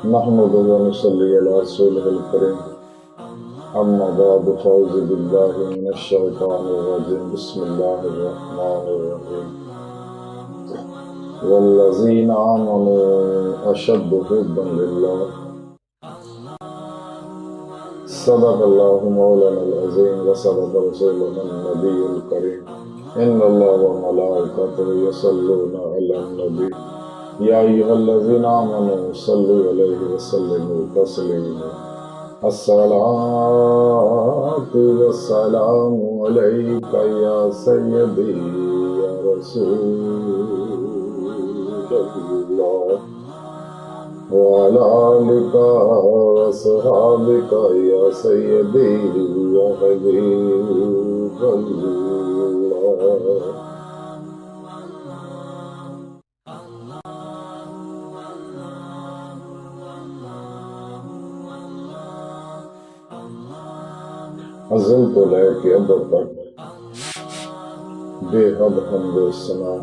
نحمده ونصلي على رسوله الكريم أما بعد فأعوذ بالله من الشيطان الرجيم بسم الله الرحمن الرحيم والذين آمنوا أشد حبا لله صدق الله مولانا العظيم وصدق رسولنا النبي الكريم إن الله وملائكته يصلون على النبي يا أيها الذين آمنوا صلوا عليه وسلموا تسليما الصلاة والسلام عليك يا سيدي يا رسول الله وعلى آلك وصحابك يا سيدي يا حبيب الله ازل تو لے کے ابد تک بے حد حمد و ثنا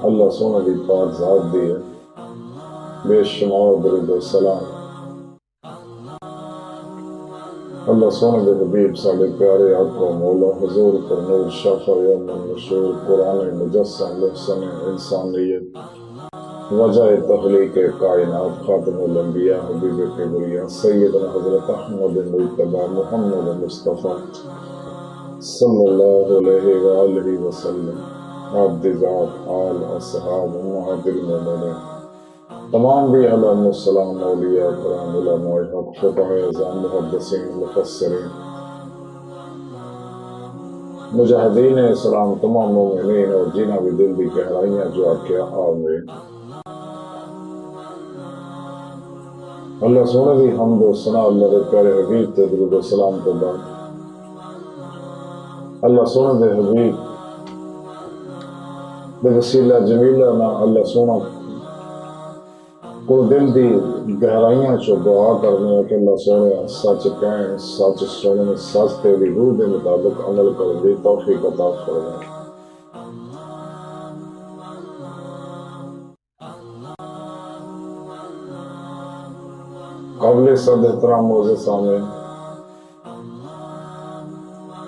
اللہ سونے کی پاک ذات دی ہے، بے شمار درود و سلام اللہ سونے کے حبیب ساڑھے پیارے آقا مولا حضور پر نور شفا یوم النشور قرآن مجسم محسن انسانیت وجہ تخلیق کائنات خاتم الانبیاء حبیب کبریا سیدنا حضرت احمد مجتبی محمد مصطفیٰ صلی اللہ علیہ وآلہ وسلم، عبد ذات آل اصحاب امہات المومنین، تمام بھی علیہ السلام اولیاء کرام علماء حق فقہاء اعظام محدثین مفسرین مجاہدین اسلام تمام مومنین اور جنہ بھی دل دی گہرائیاں جو آکیا آمین۔ اللہ سونے دی حمد و ثنا اللہ دے پیارے حبیب تے درود و سلام تو بعد اللہ سونے دے حبیب دے وسیلہ جمیلہ نا اللہ سونا کو دل دی گہرائیاں چو دعا کرنے کہ اللہ سونے سچ کہیں سچ سونے سچ تیری روح دے مطابق عمل کر دی توفیق عطا فرمائے۔ قابل صد احترام موزے سامنے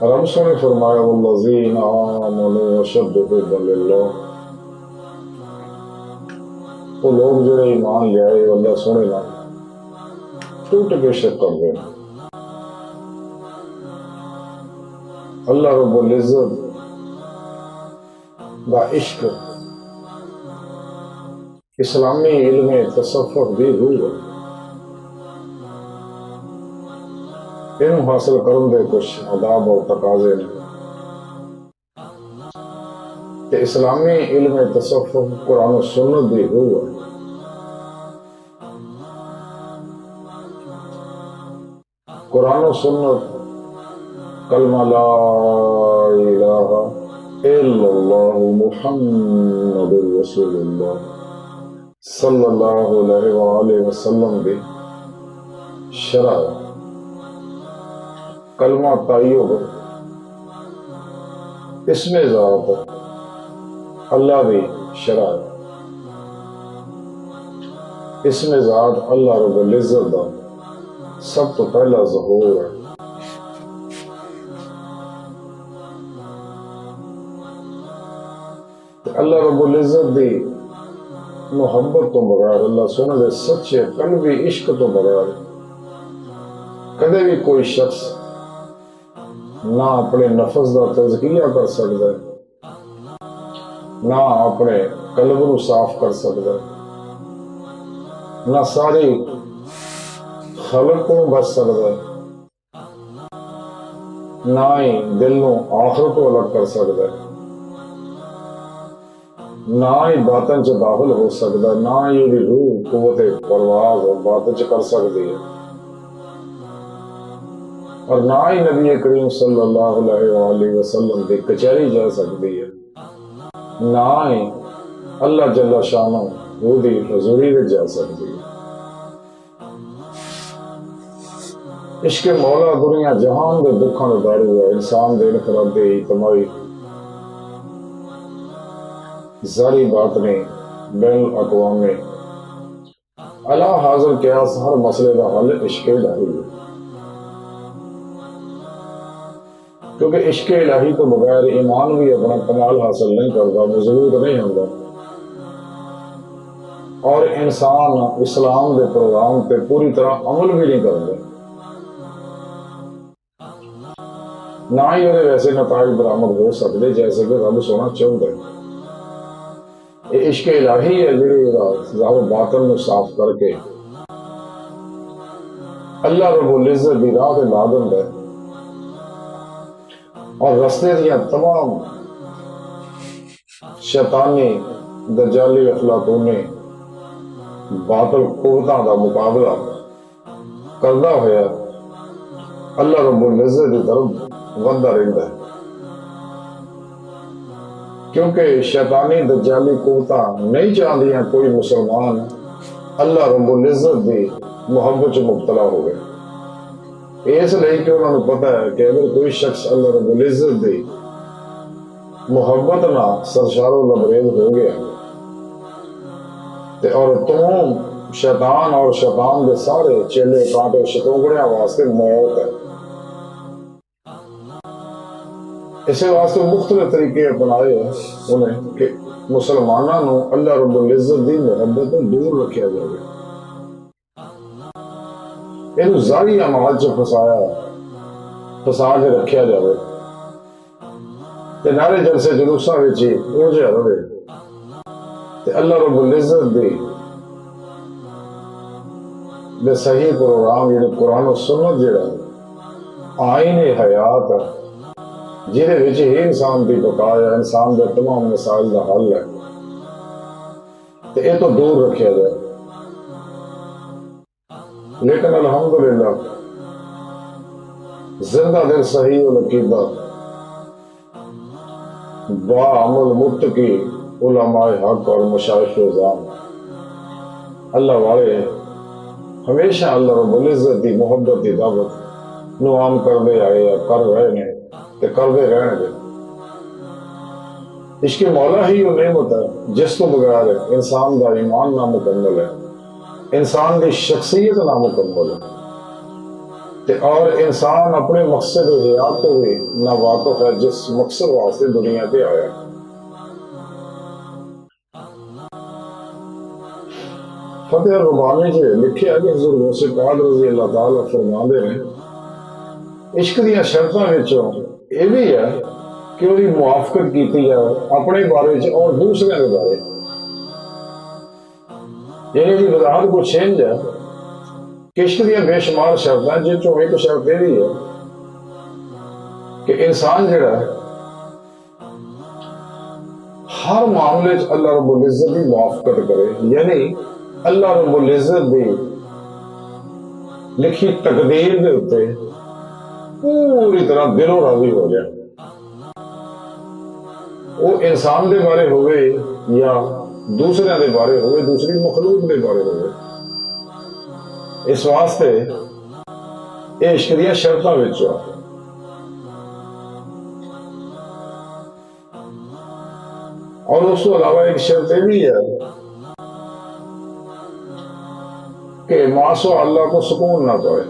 رب نے فرمایا والذین آمنوا اشد حبا للہ، وہ لوگ جو ایمان لے آئے اللہ سونے نا ٹوٹ کے شک کر گئے۔ اللہ رب العزت دا عشق اسلامی علم تصوف دی روح ہے، انہوں حاصل کرن دے کچھ آداب اور تقاضے نے کہ اسلامی علم تصوف قرآن و سنت دی روح ہے۔ قرآن و سنت کلمہ لا الہ الا اللہ محمد رسول اللہ صلی اللہ علیہ وآلہ وسلم دی شرع کلمہ تعیب اسم ذات اللہ بھی شرع اسم ذات اللہ رب العزت دا سب تو پہلا ظہور ہے۔ اللہ رب العزت دی محبت تو بغیر اللہ سونے دے سچے قلبی عشق تو بغیر کدے بھی کوئی شخص نہ اپنے نفس دا تزکیہ کر سکتا ہے، نہ اپنے قلب نو صاف کر سکتا ہے، نہ ساری خلق کو بچ سکتا ہے، نہ ہی دل نو آخرت کو الگ کر سکتا ہے، نہ ہی باطن چ داخل ہو سکتا ہے، نہ ہی روح قوت پرواز اور باطن چ کر سکتی ہے، اور نہ ہی نبی کریم صلی اللہ علیہ وآلہ وسلم کی کچہری جا سکتی ہے، نہ ہی اللہ جل شانہ وہ دی حضوری میں جا سکتی ہے۔ عشق مولا دنیا جہان دے دکھاں دے دارو ہے، انسان دے انفراد دے اجتماعی ظاہری بات نہیں بین الاقوامی اللہ حاضر قیاس ہر مسئلے کا حل عشق الہی ہے، کیونکہ عشق الہی تو بغیر ایمان بھی اپنا کمال حاصل نہیں کرتا، مضبوط نہیں ہوتا، اور انسان اسلام کے پروگرام تے پوری طرح عمل بھی نہیں کرتا، نہ ہی وہ ویسے نتائج برآمد ہو سکتے جیسے کہ رب سونا چاہتا ہے۔ یہ عشق الہی ہے جی ظاہر باطن کو صاف کر کے اللہ رب العزت دی راہ تے لا دیندا ہے، اور رستے دیا تمام شیطانی دجالی افلاطونی باطل قوتاں دا مقابلہ کردا ہویا اللہ رب العزت دی طرف وددا رہندا ہے، کیونکہ شیطانی دجالی قوتاں نہیں چاہدیاں کوئی مسلمان اللہ رب العزت دی محبت چ مبتلا ہوئے، اس لیے کہ انہوں نے پتا ہے کہ اگر کوئی شخص اللہ رب العزت دی محبت نہ سرشار و لبریز ہو گیا تے اور تم شیطان اور شیطان کے سارے چیلے کانٹے شتونگڑیاں واسطے موت ہے۔ اسے واسطے مختلف طریقے اپنائے ہیں انہیں کہ مسلمانوں اللہ رب العزت دی محبت کو دور رکھا جائے، یہ ظاہری اعمال چ پھسا کے رکھا جائے تے نعرے جلسے جلوساں وچ ہی الجھیا رہے تے اللہ رب العزت دے صحیح پروگرام یعنی قرآن و سنت جڑا آئین حیات ہے جہدے وچ ہی انسان دی بقا ہے، انسان دے تمام مسائل دا حل ہے، تے یہ تو دور رکھا جائے۔ لیکن الحمدللہ زندہ دل صحیح العقیدہ باعمل متقی علماء حق اور مشائخ اعظام اللہ والے ہمیشہ اللہ رب العزت دی محبت دی دعوت نو عام کردے آئے یا کر رہے نے تے کردے رہن گے۔ عشق مولا ہی وہ نعمت ہے جس کو بغیر انسان دا ایمان نامکمل ہے، انسان کی شخصیت نامکمل ہے تے اور انسان اپنے مقصد حیات کو بھی ناواقف ہے جس مقصد واسطے دنیا پہ آیا۔ فتح ربانی سے لکھے ہے کہ حضور غوث پاک رضی اللہ تعالیٰ فرماندے ہیں عشق دیا شرطاں وچوں یہ بھی ہے کہ وہ موافقت کیتی ہے اپنے بارے اور دوسرے کے بارے، یعنی جی وضاحت کو چینج ہے کہ عشق دیا بے شمار شرط ہیں جن چوں ایک شرط یہ بھی ہے کہ انسان جڑا ہے ہر معاملے اللہ رب العزت کی موافقت کرے، یعنی اللہ رب العزت دی لکھی تقدیر دے اوتے پوری طرح دلوں راضی ہو جائے، وہ انسان دے بارے ہوئے یا دوسرے دے بارے ہوئے، دوسری مخلوق دے بارے ہوئے۔ اس واسطے یہ عشق دیا شرطاں وچ اور اس کو علاوہ ایک شرط یہ بھی ہے کہ معصو اللہ کو سکون نہ پائے،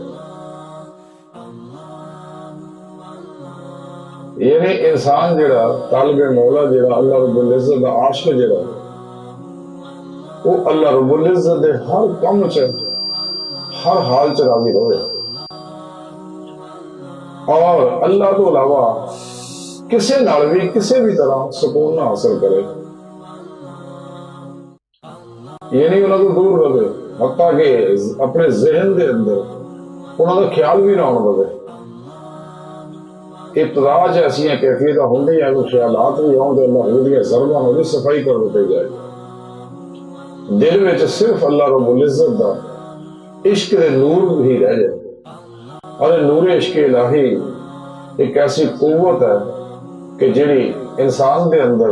یعنی انسان جڑا طالب مولا جڑا اللہ رب العزت دا عاشق جڑا وہ اللہ رب العزت دے ہر کم چ ہر حال چ راضی رہے اور اللہ تو علاوہ کسے نال بھی کسے بھی طرح سکون نہ حاصل کرے، یعنی انہوں کو دور رہے حتیٰ کہ اپنے ذہن دے اندر انہوں کا خیال بھی نہ ہونا دے۔ ابتدا ایسا کیفیت ہوں وہ خیالات بھی آؤ تو اللہ دیا ضرباں بھی صفائی کر دیتے جائے، دل میں صرف اللہ رب العزت دا عشق دے نور ہی رہ جائے، اور نور عشق الہی ایک ایسی قوت ہے کہ جڑی انسان دے اندر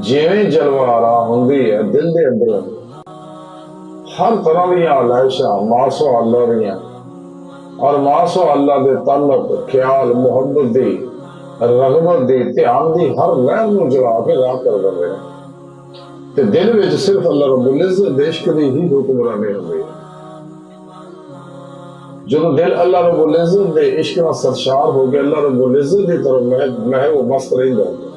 جیویں جلوہ آرا ہوندی ہے دل دے اندر ہر طرح دیا علائشاں ماسو اللہ دیا اور ماسو اللہ دے تعلق خیال محبت دی رغبت دی دھیان دی ہر لہر نو جلا کے راہ کر دے تے دل وچ صرف اللہ رب العزت دے عشق دی ہی حکمرانی ہوئی. جب دل اللہ رب العزت دے عشق نال سرشار ہو گیا، اللہ رب العزت دی طرف محو و مست رہندا ہے،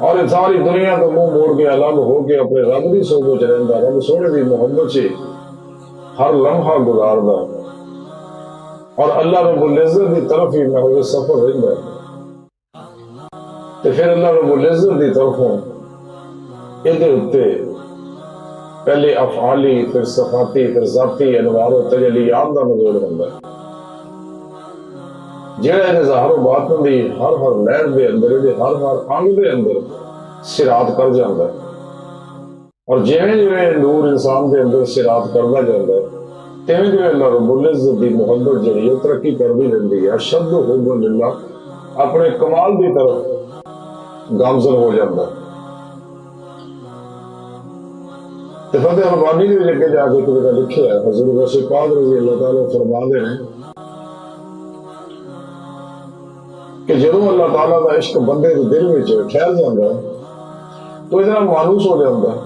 اور ساری دنیا تو منہ موڑ کے الگ ہو کے اپنے رب دی صحبت رہندا، رب سونے دی محبت چ ہر لمحہ گزاردا، اور اللہ رب العزت دی طرف ہی محو سفر رہندا ہے. تے پھر اللہ رب العزت دی طرفوں ادھر اتے پہلے افعالی، پھر صفاتی، پھر ذاتی انوار و تجلیات دا نزول ہوندا ہے، جہاں یہ ظاہر و باطن دی ہر لہر دے اندر، ہر انگ دے اندر سرات کر جاندا ہے. اور جویں جویں نور انسان دے اندر سرات کردا جاندا ہے، تیویں جویں اللہ رب العزت دی محبت جڑی ہے ترقی کردی رہندی ہے. اشد حب للہ اپنے کمال دی طرف گامزن ہو جاندا ہے. تے فتح ربانی نے اگے جا کے تو لکھیا ہے، حضور غوث پاک رضی اللہ تعالیٰ فرماندے ہیں کہ جدوں اللہ تعالیٰ کا عشق بندے دے دل وچ ٹھہر جاندا ہے تو ادھر مانوس ہو جاتا ہے